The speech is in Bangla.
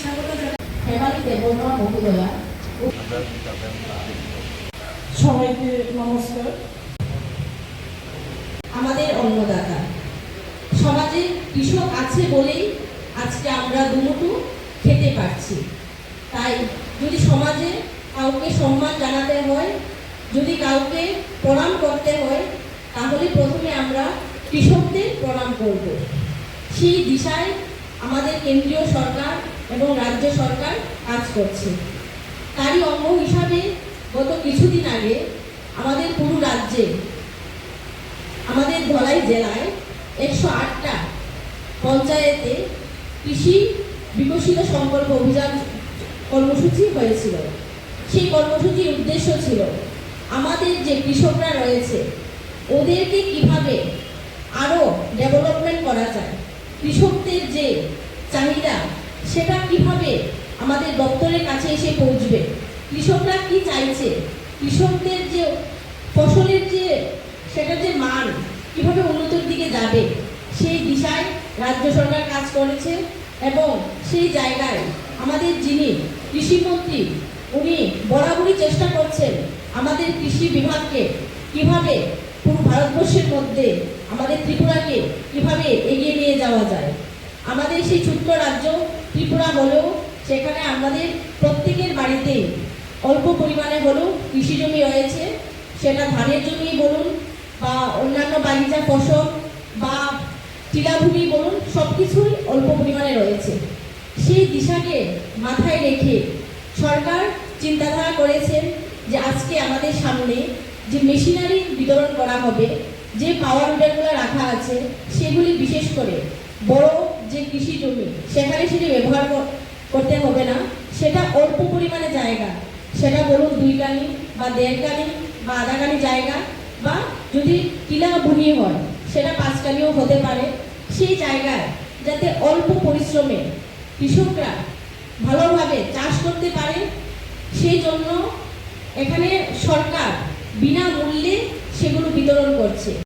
স্বাগত জানাই। সবাইকে নমস্কার। আমাদের অন্নদাতা সমাজে কৃষক আছে বলেই আজকে আমরা দুমুঠো খেতে পারছি। তাই যদি সমাজে কাউকে সম্মান জানাতে হয়, যদি কাউকে প্রণাম করতে হয়, তাহলে প্রথমে আমরা কৃষকদের প্রণাম করব। সেই দিশায় আমাদের কেন্দ্রীয় সরকার এবং রাজ্য সরকার কাজ করছে। তারই অঙ্গ হিসাবে গত কিছুদিন আগে আমাদের পুরো রাজ্যে, আমাদের ধলাই জেলায় 108টা পঞ্চায়েতে কৃষি বিকশিত সংকল্প অভিযান কর্মসূচি হয়েছিল। সেই কর্মসূচির উদ্দেশ্য ছিল আমাদের যে কৃষকরা রয়েছে ওদেরকে কিভাবে আরও ডেভেলপমেন্ট করা যায়, কৃষকদের যে চাহিদা সেটা কিভাবে আমাদের দপ্তরের কাছে এসে পৌঁছবে, কৃষকরা কি চাইছে, কৃষকদের যে ফসলের সেটার যে মান কিভাবে উন্নতির দিকে যাবে, সেই দিশায় রাজ্য সরকার কাজ করেছে। এবং সেই জায়গায় আমাদের যিনি কৃষিমন্ত্রী উনি বরাবরই চেষ্টা করছেন আমাদের কৃষি বিভাগকে কিভাবে পুরো ভারতবর্ষের মধ্যে আমাদের ত্রিপুরাকে কিভাবে এগিয়ে নিয়ে যাওয়া যায়। আমাদের সেই ছোট্ট রাজ্য ত্রিপুরা হলেও সেখানে আমাদের প্রত্যেকের বাড়িতেই অল্প পরিমাণে হলেও কৃষি জমি রয়েছে, সেটা ধানের জমি বলুন বা অন্যান্য বাগিচা ফসল বা টিলাভূমি বলুন, সব কিছুই অল্প পরিমাণে রয়েছে। সেই দিশাকে মাথায় রেখে সরকার চিন্তাধারা করেছেন যে আজকে আমাদের সামনে যে মেশিনারি বিতরণ করা হবে, যে পাওয়ার উইডারগুলো রাখা আছে সেগুলি বিশেষ করে বড় যে কৃষি জমি সেখানে সেটি ব্যবহার করতে হবে না, সেটা অল্প পরিমাণে জায়গা, সেটা বলুন 2 কানি বা 1.5 কানি বা আধা কানি জায়গা, বা যদি টিলা ভূমি হয় সেটা 5 কানিও হতে পারে। সেই জায়গায় যাতে অল্প পরিশ্রমে কৃষকরা ভালোভাবে চাষ করতে পারে, সেই জন্য এখানে সরকার বিনামূল্যে সেগুলো বিতরণ করছে।